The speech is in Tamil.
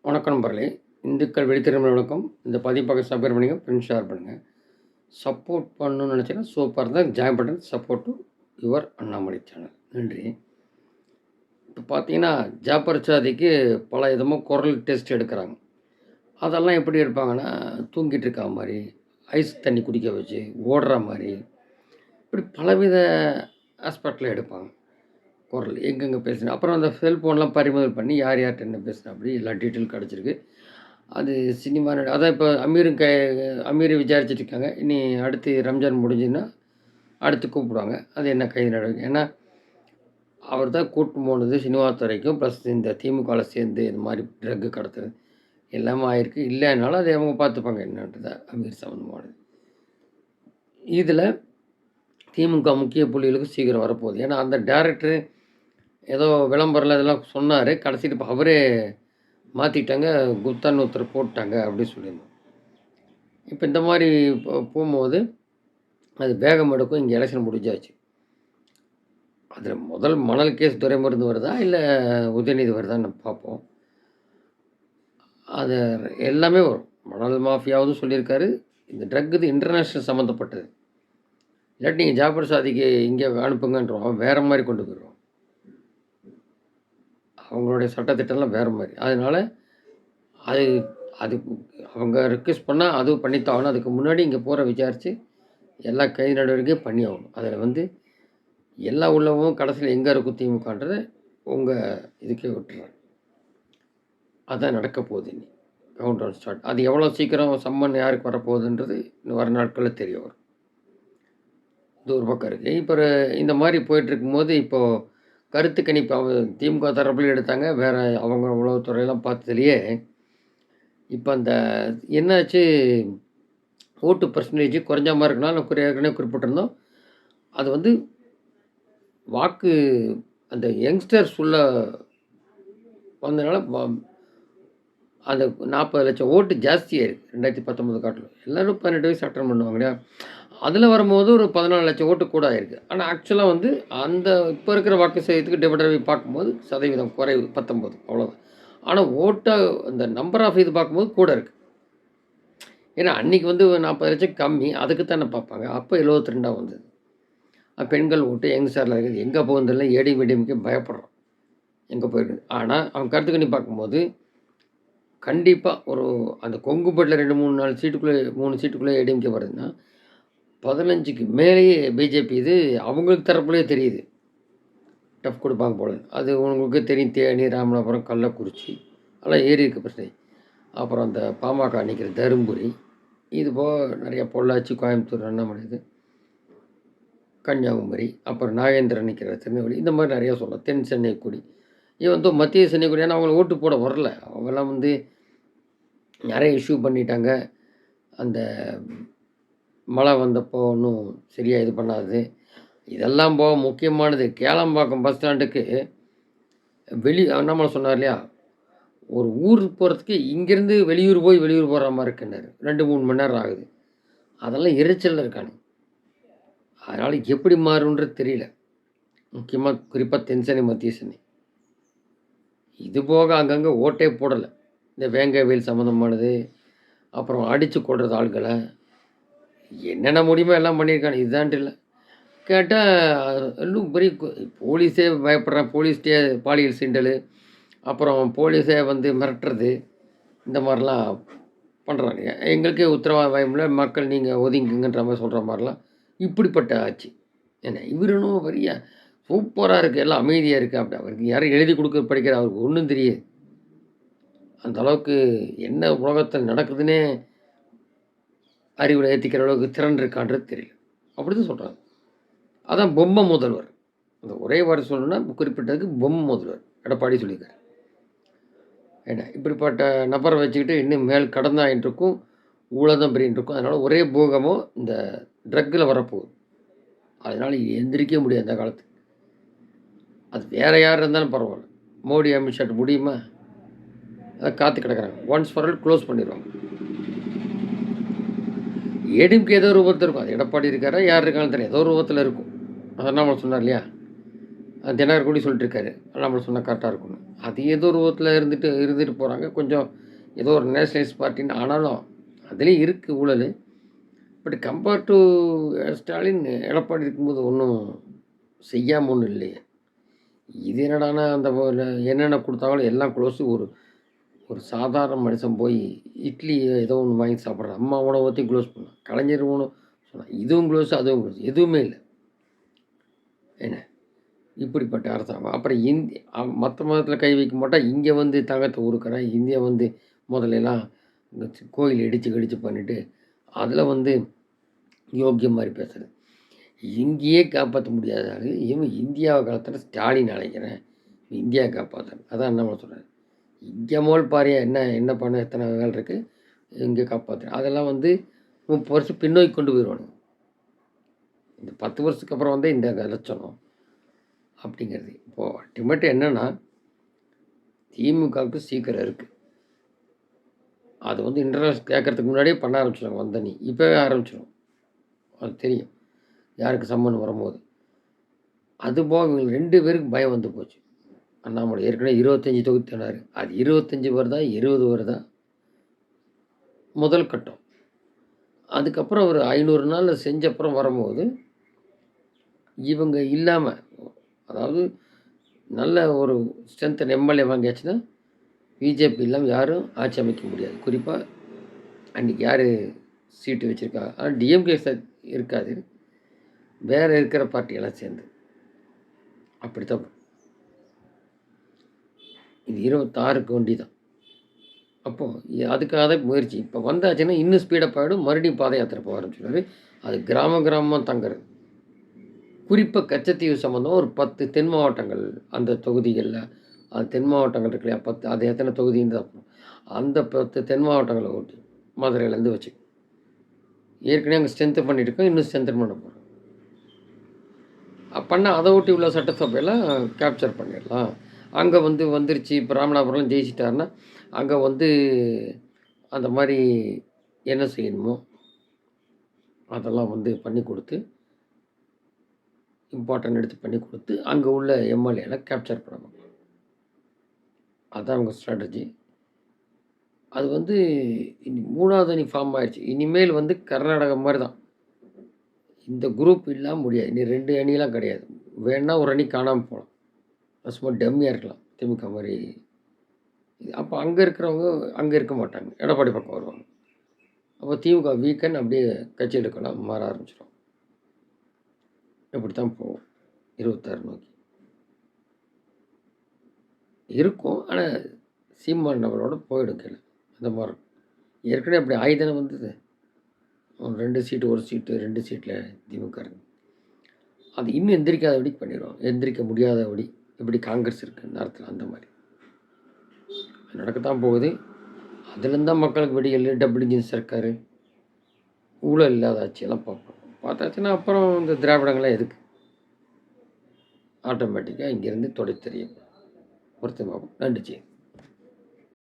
வணக்கம் நண்பர்களே. இந்துக்கள் வெடித்திரும வணக்கம். இந்த பதிப்பாக சப்ஸ்கிரைப் பண்ணிங்க, ஃப்ரெண்ட்ஸ் ஷேர் பண்ணுங்கள். சப்போர்ட் பண்ணணும்னு நினச்சேன்னா சூப்பர் தான். Join button support to your Annamalai channel. நன்றி. இப்போ பார்த்தீங்கன்னா ஜாபர் சாதிக்கு பல விதமாக குரல் டெஸ்ட் எடுக்கிறாங்க. அதெல்லாம் எப்படி எடுப்பாங்கன்னா, தூங்கிட்டு இருக்கா மாதிரி, ஐஸ் தண்ணி குடிக்க வச்சு, ஓடுற மாதிரி, இப்படி பலவித ஆஸ்பெக்டில் எடுப்பாங்க. குரல் எங்கெங்கே பேசுனா, அப்புறம் அந்த செல்ஃபோன்லாம் பறிமுதல் பண்ணி யார் யார்கிட்ட என்ன பேசுனா அப்படி எல்லா டீட்டெயில் கிடச்சிருக்கு. அது சினிமா அதான் இப்போ அமீரை விசாரிச்சுட்டு இருக்காங்க. இனி அடுத்து ரம்ஜான் முடிஞ்சுதுன்னா அடுத்து கூப்பிடுவாங்க. அது என்ன கைது நடவடிக்கை. ஏன்னா அவர் தான் கூட்டின்னு போனது சினிமா துறைக்கும் ப்ளஸ் இந்த திமுகவில் சேர்ந்து இந்த மாதிரி ட்ரக்கு கடத்துறது எல்லாமே ஆயிருக்கு. இல்லைனாலும் அதை அவங்க பார்த்துப்பாங்க என்னன்றதை அமீர் சம்மந்தமானது. இதில் திமுக முக்கிய புள்ளிகளுக்கு சீக்கிரம் வரப்போகுது. ஏன்னா அந்த டேரக்டரு ஏதோ விளம்பரம் இதெல்லாம் சொன்னார். கடைசியில் இப்போ அவரே மாற்றிட்டாங்க, குப்தான்னு ஒருத்தர் போட்டாங்க அப்படின்னு சொல்லியிருந்தோம். இப்போ இந்த மாதிரி போகும்போது அது வேகம் எடுக்கும். இங்கே எலெக்ஷன் முடிஞ்சாச்சு. அதில் முதல் மணல் கேஸ் துரைமுருகன் வருதா இல்லை உதயநிதி வருதான்னு பார்ப்போம். அது எல்லாமே வரும். மணல் மாஃபியாவது சொல்லியிருக்காரு. இந்த ட்ரக் இது இன்டர்நேஷ்னல் சம்மந்தப்பட்டது. இல்லாட்டி நீங்கள் ஜாபர் சாதிக்கு இங்கே அனுப்புங்கன்றோம், வேறு மாதிரி கொண்டு போயிடுவோம். அவங்களுடைய சட்டத்திட்டம்லாம் வேறு மாதிரி. அதனால் அது அது அவங்க ரிக்வெஸ்ட் பண்ணால் அதுவும் பண்ணித்தாகணும். அதுக்கு முன்னாடி இங்கே போகிற விசாரித்து எல்லா கைது நடவடிக்கையும் பண்ணி ஆகணும். அதில் எல்லா உள்ளவும் கடைசியில் எங்கே இருக்கும் திமுகன்றதை உங்கள் இதுக்கே விட்டுறேன். அதுதான் நடக்க போகுது. இனி கவுண்ட் டவுன் ஸ்டார்ட். அது எவ்வளோ சீக்கிரம் சம்மன் யாருக்கு வரப்போகுதுன்றது இன்னும் வர நாட்களில் தெரிய வரும். இது ஒரு பக்கம் இருக்குது. இப்போ இந்த மாதிரி போயிட்டுருக்கும்போது இப்போது கருத்து கணிப்பு திமுக தரப்புலையும் எடுத்தாங்க. வேறு அவங்க உளவுத்துறையெல்லாம் பார்த்ததுலையே இப்போ அந்த என்னாச்சு, ஓட்டு பர்சன்டேஜ் குறைஞ்ச மாதிரி இருக்கலாம். ஏற்கனவே குறிப்பிட்டிருந்தோம். அது வாக்கு அந்த யங்ஸ்டர்ஸ் உள்ள வந்ததுனால அந்த 40 லட்சம் ஓட்டு ஜாஸ்தியாக இருக்குது 2019 காட்டிலும். எல்லோரும் 18 வயசு அட்டன் பண்ணுவாங்க இல்லையா? அதில் வரும்போது ஒரு 14 லட்சம் ஓட்டு கூட ஆயிருக்கு. ஆனால் ஆக்சுவலாக அந்த இப்போ இருக்கிற வாக்கு சதவீதத்துக்கு டிவைடரை பார்க்கும்போது சதவீதம் குறைவு 19 அவ்வளோதான். ஆனால் அந்த நம்பர் ஆஃப் இது பார்க்கும்போது கூட இருக்குது. ஏன்னா அன்றைக்கி 40 லட்சம் கம்மி, அதுக்கு தானே பார்ப்பாங்க. அப்போ 72 வந்தது. பெண்கள் ஓட்டு யங்ஸ்டரில் இருக்குது. எங்கே போகுதில்லை, ஏடி மீடியமுக்கே பயப்படுறோம் எங்கே போயிடுது. ஆனால் அவங்க கருத்து கணி பார்க்கும்போது கண்டிப்பாக அந்த கொங்குப்பட்டில் 2-3-4 சீட்டுக்குள்ளே 3 சீட்டுக்குள்ளே ஏடிஎம்கே வருதுன்னா 15க்கு மேலேயே பிஜேபி இது அவங்களுக்கு தரப்புலேயே தெரியுது. டஃப் கொடுப்பாங்க போல. அது உங்களுக்கு தெரியும். தேனி, ராமநாதபுரம், கள்ளக்குறிச்சி அதெல்லாம் ஏறி இருக்க பிரச்சனை. அப்புறம் அந்த பாமக நிற்கிற தருமபுரி, இது போக நிறையா பொள்ளாச்சி, கோயம்புத்தூர், அண்ணாமலை, கன்னியாகுமரி, அப்புறம் நாகேந்திரன் நிற்கிற திருநெல்வேலி, இந்த மாதிரி நிறையா சொல்லலாம். தென் சென்னைக்குடி, இது மத்திய சென்னைக்குடி. ஏன்னா அவங்கள ஓட்டு போட வரல. அவங்கெல்லாம் நிறைய இஷ்யூ பண்ணிட்டாங்க. அந்த மழை வந்தப்போ ஒன்றும் சரியாக இது பண்ணாது. இதெல்லாம் போக முக்கியமானது கேளம்பாக்கம் பஸ் ஸ்டாண்டுக்கு அண்ணாமலை சொன்னார் இல்லையா, ஒரு ஊருக்கு போகிறதுக்கு இங்கேருந்து வெளியூர் போகிற மாதிரி இருக்குன்னாரு. 2-3 மணி நேரம் ஆகுது. அதெல்லாம் எரிச்சலில் இருக்கானு. அதனால் எப்படி மாறுன்றது தெரியல. முக்கியமாக குறிப்பாக தென் சென்னை, மத்திய சென்னை. இது போக அங்கங்கே ஓட்டே போடலை. இந்த வேங்கைவேல் சம்மந்தமானது, அப்புறம் அடித்து கொள்வது ஆள்களை, என்னென்ன முடியுமோ எல்லாம் பண்ணியிருக்காங்க. இதுதான்ட்டு இல்லை. கேட்டால் இன்னும் பெரிய போலீஸே பயப்படுறேன், போலீஸ்டே பாலியல் சீண்டல், அப்புறம் போலீஸே மிரட்டுறது, இந்த மாதிரிலாம் பண்ணுறாங்க. எங்களுக்கே உத்தரவாத பயமில்லை, மக்கள் நீங்கள் ஒதுங்குங்கன்ற மாதிரி சொல்கிற மாதிரிலாம் இப்படிப்பட்ட ஆட்சி. ஏன்னா இவருனும் பெரிய சூப்பராக இருக்குது, எல்லாம் அமைதியாக இருக்குது. அப்படி அவருக்கு யாரும் எழுதி கொடுக்க படிக்கிற அவருக்கு ஒன்றும் தெரியாது. அந்த அளவுக்கு என்ன உலகத்தில் நடக்குதுன்னே அறிவில் ஏற்றிக்கிற அளவுக்கு திறன் இருக்கான்றது தெரியல. அப்படி தான் சொல்கிறாங்க. அதான் பொம்மை முதல்வர். அந்த ஒரே வார்த்தை சொல்லணும்னா குறிப்பிட்டதுக்கு பொம்மை முதல்வர் எடப்பாடி சொல்லியிருக்காரு. ஏன்னா இப்படிப்பட்ட நபரை வச்சுக்கிட்டு இன்னும் மேல் கடந்தாயின்னு இருக்கும், ஊழல்தான் பெரியன்னு இருக்கும். அதனால் ஒரே பூகமும் இந்த ட்ரக்கில் வரப்போகுது. அதனால் எந்திரிக்க முடியாது அந்த காலத்துக்கு. அது வேறு யார் இருந்தாலும் பரவாயில்ல. மோடி, அமித்ஷாட்டு முடியுமா? அதை காத்து கிடக்கிறாங்க. ஒன்ஸ் ஃபார் ஆல் க்ளோஸ் பண்ணிடுவாங்க. ஏடிஎம்கே ஏதோ ரூபத்தில் இருக்கும். அது எடப்பாடி இருக்காரா யார் இருக்கான்னு தெரியும், ஏதோ ரூபத்தில் இருக்கும். அதான் நம்ம சொன்னார் இல்லையா, தினகர் கூட சொல்லிட்டுருக்காரு நம்மள சொன்னால் கரெக்டாக இருக்கும்னு. அது ஏதோ ஒரு விதத்தில் இருந்துட்டு இருந்துட்டு போகிறாங்க. கொஞ்சம் ஏதோ ஒரு நேஷனலிஸ்ட் பார்ட்டின்னு ஆனாலும் அதுலேயும் இருக்குது ஊழல். But compare to Stalin, Edappadi இருக்கும்போது ஒன்றும் செய்யாமல் ஒன்றும் இல்லையே. இது என்னடான்னா அந்த என்னென்ன கொடுத்தாங்களோ எல்லாம் க்ளோஸு. ஒரு ஒரு சாதாரண மனுஷன் போய் இட்லி ஏதோ ஒன்று வாங்கி சாப்பிட்றான். அம்மா உணவகத்தையும் க்ளோஸ் பண்ணான். கலைஞர் உணவு சொன்னான். இதுவும் க்ளோஸ், அதுவும் க்ளோஸ். எதுவுமே இல்லை. என்ன இப்படிப்பட்ட அரசாங்கம். அப்புறம் மற்ற மதத்தில் கை வைக்க மாட்டா, இங்கே வந்து தங்கத்தை உருக்குறேன். இந்தியா வந்து முதல்லலாம் கோயில் இடித்து கிடிச்சு பண்ணிவிட்டு அதில் வந்து யோக்கியம் மாதிரி பேசுகிறது. இங்கேயே காப்பாற்ற முடியாத ஆளு இவன் இந்தியாவை காலத்தில் ஸ்டாலின் அழைக்கிறேன், இந்தியா காப்பாற்றுறேன். அதான் என்ன சொல்கிறேன், இங்கே மோல் பாரியா என்ன என்ன பண்ண எத்தனை வேலை இருக்குது, இங்கே காப்பாற்றுறேன். அதெல்லாம் வந்து 30 வருஷம் பின்னோக்கி கொண்டு போயிடுவானுங்க. இந்த 10 வருஷத்துக்கு அப்புறம் வந்து இந்த லட்சணம் அப்படிங்கிறது. இப்போது அல்டிமேட் என்னென்னா, திமுகவுக்கு சீக்கிரம் இருக்குது. அது வந்து இன்டர்னல் கேட்கறதுக்கு முன்னாடியே பண்ண ஆரம்பிச்சிடுவாங்க. வந்த நீ இப்போவே ஆரம்பிச்சிடும். அது தெரியும் யாருக்கு சம்மன் வரும்போது. அதுபோக இவங்களுக்கு 2 பேருக்கு பயம் வந்து போச்சு. அண்ணாமலை ஏற்கனவே 25 தொகுதி சொன்னார். அது 25 வருதா 20 வருதா முதல் கட்டம். அதுக்கப்புறம் ஒரு 500 நாளில் செஞ்ச அப்புறம் வரும்போது இவங்க இல்லாமல், அதாவது நல்ல ஒரு ஸ்ட்ரென்த் எம்எல்ஏ வாங்கியாச்சுன்னா பிஜேபி இல்லாமல் யாரும் ஆட்சி அமைக்க முடியாது. குறிப்பாக அன்றைக்கி யார் சீட்டு வச்சுருக்கா, ஆனால் டிஎம்கே இருக்காது, வேறு இருக்கிற பார்ட்டியெல்லாம் சேர்ந்து அப்படித்தான். இது 26க்கு வண்டி தான். அப்போது அதுக்காக தான் முயற்சி. இப்போ வந்தாச்சுன்னா இன்னும் ஸ்பீடப் ஆகிடும். மறுபடியும் பாத யாத்திரை போக ஆரம்பிச்சுடுவார். அது கிராமமாக தங்குறது. குறிப்பாக கச்சத்தீவு சம்மந்தம் ஒரு 10 தென் மாவட்டங்கள், அந்த தொகுதிகளில் அது தென் மாவட்டங்கள் இருக்கு இல்லையா, 10 அது எத்தனை தொகுதின்னு தான் அந்த 10 தென் மாவட்டங்களை ஓட்டி மதுரையிலேருந்து வச்சு ஏற்கனவே அங்கே ஸ்ட்ரென்த்து பண்ணிட்டு இருக்கோம். இன்னும் ஸ்ட்ரென்த்தன் பண்ண போகிறோம். பண்ணால் அதை ஒட்டி உள்ள சட்டசபையெல்லாம் கேப்சர் பண்ணிடலாம். அங்கே வந்து வந்துருச்சு. இப்போ ராமநாதபுரம் ஜெயிச்சிட்டாருன்னா அங்கே வந்து அந்த மாதிரி என்ன செய்யணுமோ அதெல்லாம் வந்து பண்ணி கொடுத்து, இம்பார்ட்டன்ட் எடுத்து பண்ணி கொடுத்து அங்கே உள்ள எம்எல்ஏலாம் கேப்சர் பண்ணணும். அதுதான் அவங்க ஸ்ட்ராட்டஜி. அது வந்து 3வது அணி ஃபார்ம் ஆயிடுச்சு. இனிமேல் வந்து கர்நாடகா மாதிரி தான். இந்த குரூப் இல்லாமல் முடியாது. இனி 2 அணிலாம் கிடையாது. வேணால் ஒரு அணி காணாமல் போகலாம். சும்மா டம்மியாக இருக்கலாம் திமுக மாதிரி. அப்போ அங்கே இருக்கிறவங்க அங்கே இருக்க மாட்டாங்க, எடப்பாடி பக்கம் வருவாங்க. அப்போ திமுக வீக்கெண்ட் அப்படியே கட்சி எடுக்கலாம் மாற ஆரம்பிச்சிடும். இப்படி தான் போகும் 26 நோக்கி இருக்கும். ஆனால் சீமான் நபரோட போயிடும் கீழே. அந்த மாதிரி ஏற்கனவே அப்படி ஆயுதனை வந்தது. 2 சீட்டு 1 சீட்டு 2 சீட்டில் திமுக இருக்கு. அது இன்னும் எந்திரிக்காதபடி பண்ணிடுவோம். எந்திரிக்க முடியாதபடி எப்படி காங்கிரஸ் இருக்குது நேரத்தில் அந்த மாதிரி நடக்கத்தான் போகுது. அதுலேருந்து தான் மக்களுக்கு வெடிகள், டபுள் இன்ஜின் சர்க்கார், ஊழல் இல்லாத ஆட்சியெல்லாம் பார்ப்போம். பார்த்தாச்சுன்னா அப்புறம் இந்த திராவிடங்களாம் எதுக்கு, ஆட்டோமேட்டிக்காக இங்கேருந்து தொடை தெரியும். பொறுத்து பார்ப்போம். நன்றி.